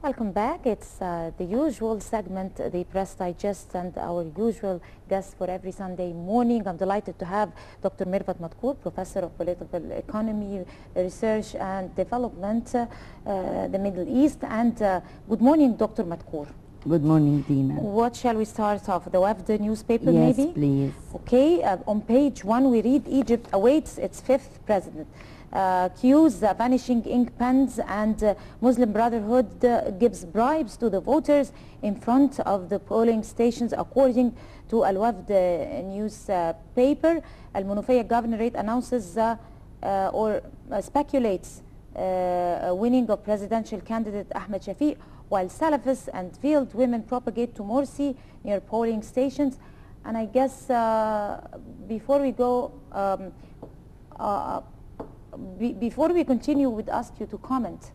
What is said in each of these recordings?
Welcome back. It's the usual segment, the Press Digest, and our usual guest for every Sunday morning. I'm delighted to have Dr. Mervat Madkour, Professor of Political Economy, Research and Development, the Middle East. And good morning, Dr. Madkour. Good morning, Dina. What shall we start off? The WAFD newspaper, yes, maybe? Yes, please. Okay, on page 1 we read Egypt awaits its 5th president. Cues vanishing ink pens, and Muslim Brotherhood gives bribes to the voters in front of the polling stations, according to Al-Wafd newspaper. Al-Munufiyya governorate announces or speculates winning of presidential candidate Ahmed Shafiq, while Salafists and veiled women propagate to Morsi near polling stations. And I guess before we go, before we continue, we'd ask you to comment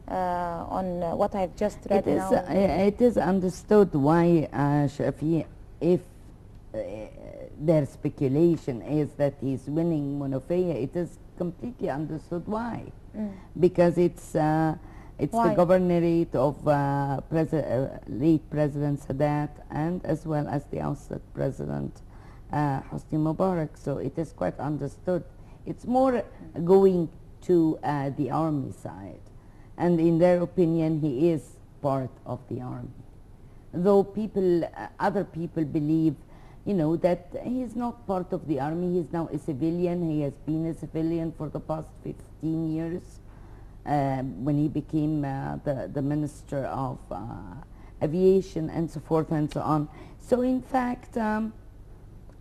on what I've just read now. It is understood why Shafiq, if their speculation is that he's winning Munufiyya, it is completely understood why. Because it's the governorate of late President Sadat, and as well as the ousted President Hosni Mubarak. So it is quite understood. It's more going to the army side, and in their opinion he is part of the army, though other people believe, you know, that he's not part of the army. He's now a civilian. He has been a civilian for the past 15 years when he became the Minister of Aviation and so forth and so on. So in fact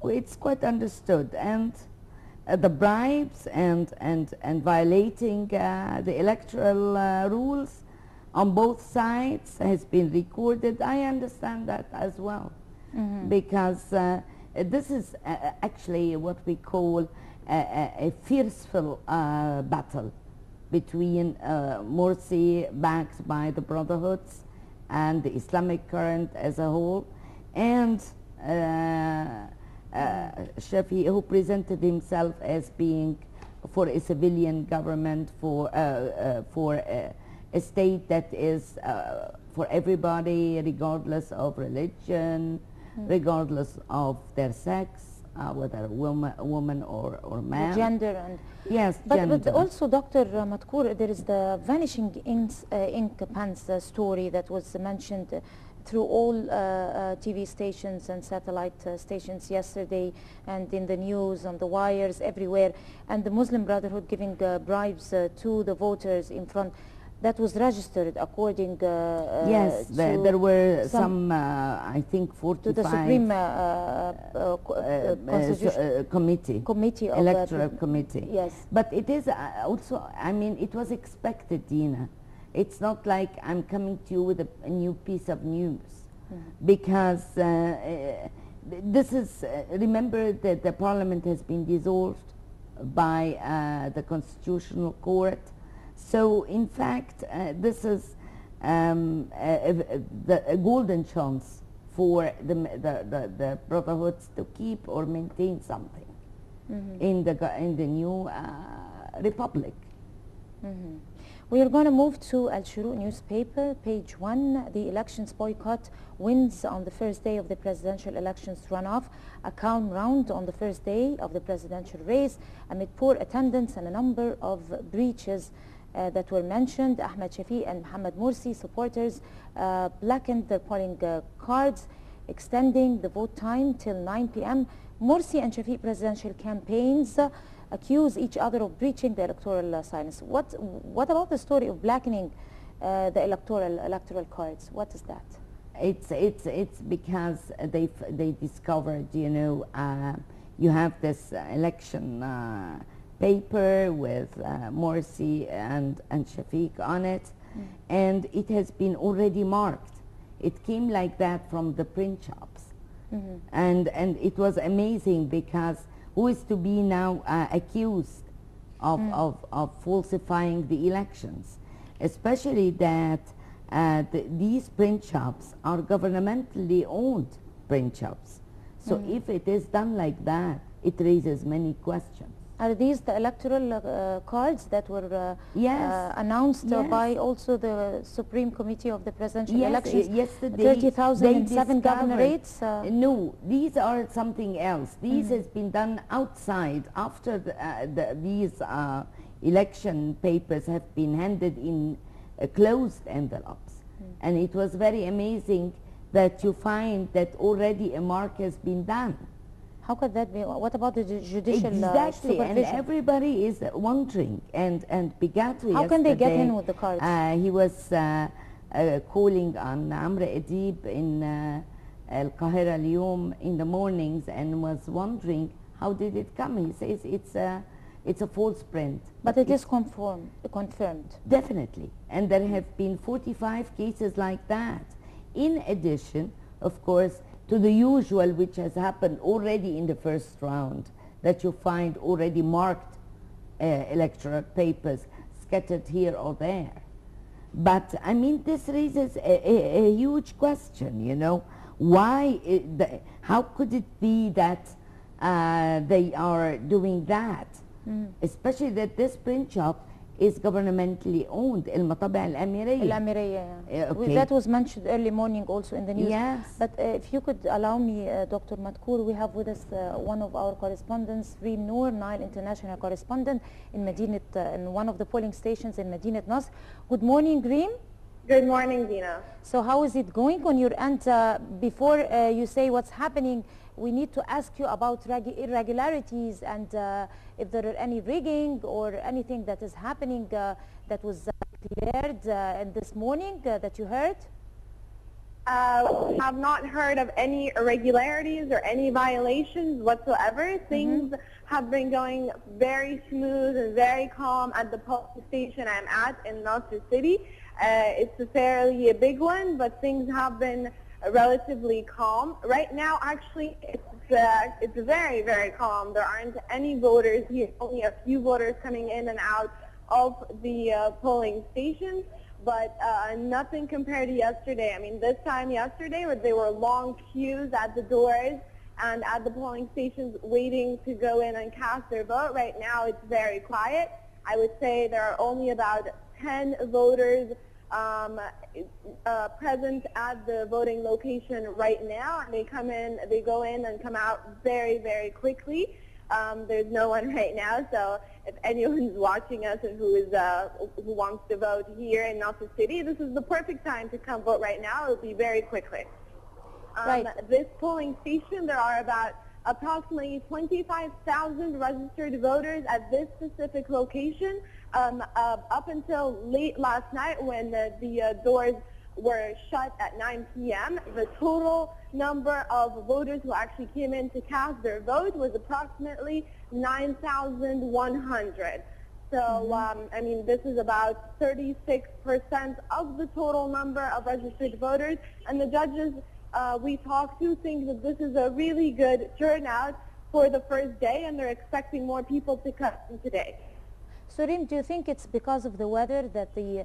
it's quite understood, and the bribes and violating the electoral rules on both sides has been recorded. I understand that as well, because this is actually what we call a fierceful battle between Morsi, backed by the Brotherhoods and the Islamic current as a whole, and Shafiq, who presented himself as being for a civilian government, for a state that is for everybody, regardless of religion, regardless of their sex, whether woman or man. Gender and yes, but gender. But also, Dr. Madkour, there is the vanishing ink pens story that was mentioned through all TV stations and satellite stations yesterday, and in the news, on the wires, everywhere, and the Muslim Brotherhood giving bribes to the voters in front. That was registered according yes, there were some I think 45 to the Supreme Committee of Electoral Committee. Yes, but it is also, I mean, it was expected, Dina. It's not like I'm coming to you with a new piece of news, because this is, remember that the parliament has been dissolved by the Constitutional Court. So in fact this is a golden chance for the Brotherhoods to keep or maintain something in the new republic. We are going to move to Al Shuruk newspaper, page 1. The elections boycott wins on the first day of the presidential elections runoff. A calm round on the first day of the presidential race amid poor attendance and a number of breaches that were mentioned. Ahmed Shafiq and Mohamed Morsi supporters blackened their polling cards, extending the vote time till 9 p.m. Morsi and Shafiq presidential campaigns accuse each other of breaching the electoral silence. What about the story of blackening the electoral cards? What is that? It's because they discovered, you know, you have this election paper with Morsi and Shafiq on it, and it has been already marked. It came like that from the print shops, and it was amazing, because who is to be now accused of falsifying the elections, especially that these print shops are governmentally owned print shops. So if it is done like that, it raises many questions. Are these the electoral cards that were Yes. announced Yes. by also the Supreme Committee of the Presidential Yes, Elections? yesterday 30,007 they governorates? No, these are something else. These Mhm. has been done outside after these election papers have been handed in closed envelopes. And it was very amazing that you find that already a mark has been done. How could that be? What about the judicial Exactly, and supervision? everybody is wondering. And Bigato How can they get yesterday, in with the cards? he was calling on Amr Adib in Al-Qahira اليوم in the mornings and was wondering how did it come. He says it's a false print. But it is confirmed. Definitely, and there have been 45 cases like that. In addition, of course, to the usual which has happened already in the first round, that you find already marked electoral papers scattered here or there. But I mean, this raises a huge question, you know. Why, how could it be that they are doing that? Especially that this print shop is governmentally owned, المطابع الأميرية. الأميرية. Okay. That was mentioned early morning also in the news. Yes. But if you could allow me, Dr. Madkour, we have with us one of our correspondents, Reem Noor, Nile international correspondent in in one of the polling stations in Medinat Nasr. Good morning, Reem. Good morning, Dina. So how is it going on your end? Before you say what's happening, we need to ask you about irregularities and if there are any rigging or anything that is happening that was cleared in this morning that you heard? Have not heard of any irregularities or any violations whatsoever. Things have been going very smooth and very calm at the polling station I'm at in Nasr City. It's a fairly big one, but things have been relatively calm. Right now, actually, it's very, very calm. There aren't any voters here, only a few voters coming in and out of the polling stations, but nothing compared to yesterday. I mean, this time yesterday, there were long queues at the doors and at the polling stations waiting to go in and cast their vote. Right now, it's very quiet. I would say there are only about 10 voters present at the voting location right now, and they go in and come out very, very quickly. There's no one right now, so if anyone's watching us and who wants to vote here in Nasr City, this is the perfect time to come vote right now. It'll be very quickly. Right. This polling station, there are about approximately 25,000 registered voters at this specific location. Up until late last night when the doors were shut at 9 p.m., the total number of voters who actually came in to cast their vote was approximately 9,100. So, I mean, this is about 36% of the total number of registered voters, and the judges we talked to think that this is a really good turnout for the first day, and they're expecting more people to come in today. So, Reem, do you think it's because of the weather that the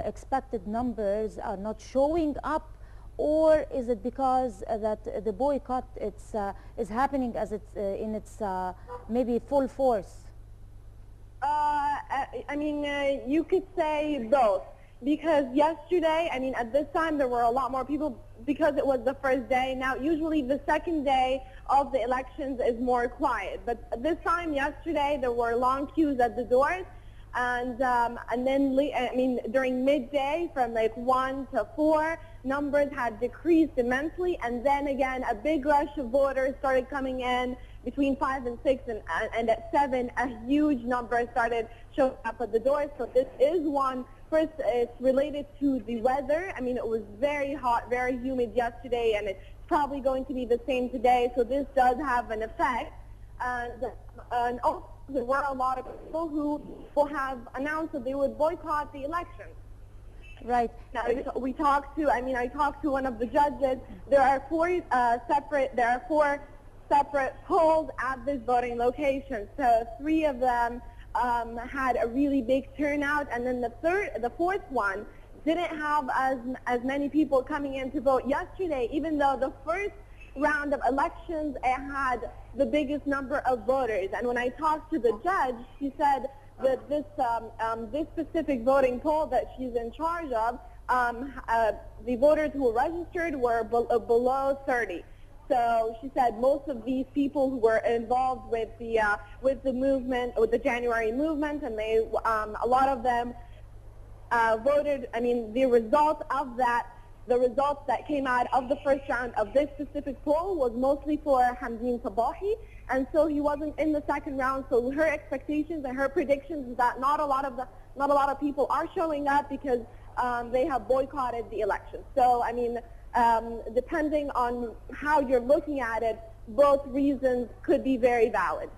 expected numbers are not showing up, or is it because that the boycott is happening as it's in its maybe full force? I mean, you could say both, because yesterday, I mean, at this time there were a lot more people because it was the first day. Now, usually the second day of the elections is more quiet, but this time yesterday there were long queues at the doors, and then I mean during midday from like 1 to 4, numbers had decreased immensely, and then again a big rush of voters started coming in between 5 and 6, and at 7 a huge number started showing up at the doors. So this is one. First, it's related to the weather. I mean, it was very hot, very humid yesterday, and it's probably going to be the same today. So this does have an effect. And also, there were a lot of people who have announced that they would boycott the elections. Right. Now, we talked to, I mean, I talked to one of the judges. There are four separate polls at this voting location. So 3 of them had a really big turnout, and then the fourth one didn't have as many people coming in to vote yesterday, even though the first round of elections, it had the biggest number of voters. And when I talked to the judge, she said that this specific voting poll that she's in charge of, the voters who were registered were below 30. So she said most of these people who were involved with the movement, with the January movement, and a lot of them voted. I mean, the results that came out of the first round of this specific poll was mostly for Hamdeen Sabahi, and so he wasn't in the second round. So her expectations and her predictions is that not a lot of people are showing up because they have boycotted the election. So I mean, depending on how you're looking at it, both reasons could be very valid.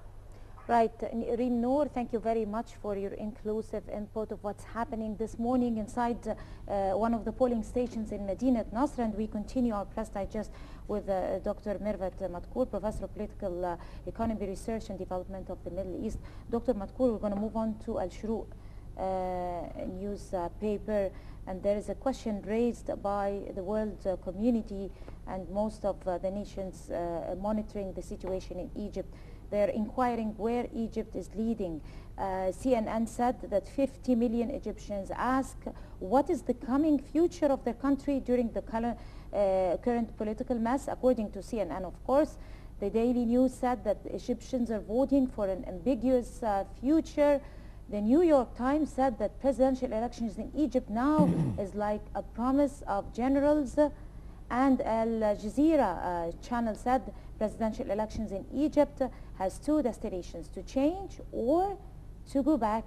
Right. Reem Noor, thank you very much for your inclusive input of what's happening this morning inside one of the polling stations in Medinat Nasr. And we continue our press digest with Dr. Mervat Madkour, Professor of Political Economy Research and Development of the Middle East. Dr. Madkour, we're going to move on to Al-Shuruq newspaper. And there is a question raised by the world community and most of the nations monitoring the situation in Egypt. They're inquiring where Egypt is leading. CNN said that 50 million Egyptians ask what is the coming future of their country during the current political mess. According to CNN, of course, the Daily News said that Egyptians are voting for an ambiguous future. The New York Times said that presidential elections in Egypt now is like a promise of generals. And Al Jazeera channel said presidential elections in Egypt has two destinations: to change or to go back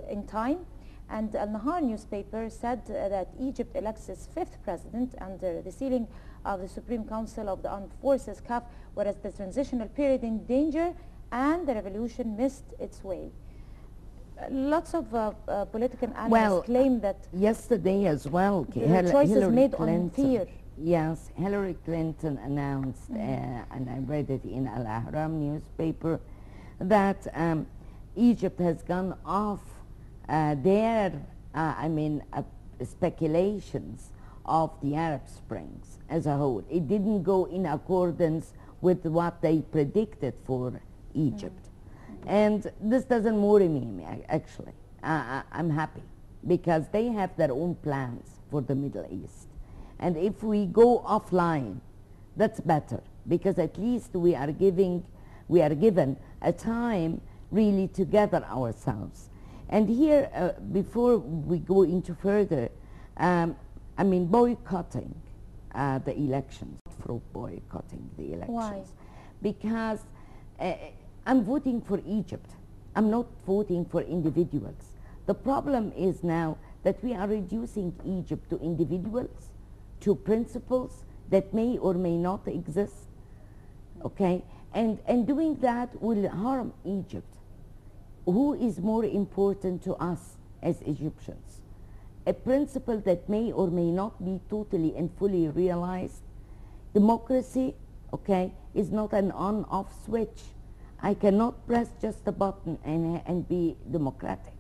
in time. And Al Nahar newspaper said that Egypt elects its fifth president under the ceiling of the Supreme Council of the Armed Forces, CAF, whereas the transitional period in danger and the revolution missed its way. Lots of political analysts claim that yesterday as well, the choice is made on fear. Yes, Hillary Clinton announced, and I read it in Al-Ahram newspaper, that Egypt has gone off their, speculations of the Arab Springs as a whole. It didn't go in accordance with what they predicted for Egypt. And this doesn't worry me, actually. I'm happy because they have their own plans for the Middle East. And if we go offline, that's better, because at least we are given a time really to gather ourselves. And here, before we go into further, boycotting the elections, for boycotting the elections. Why? Because I'm voting for Egypt. I'm not voting for individuals. The problem is now that we are reducing Egypt to individuals, to principles that may or may not exist, okay? And doing that will harm Egypt. Who is more important to us as Egyptians? A principle that may or may not be totally and fully realized. Democracy, okay, is not an on-off switch. I cannot press just a button and be democratic.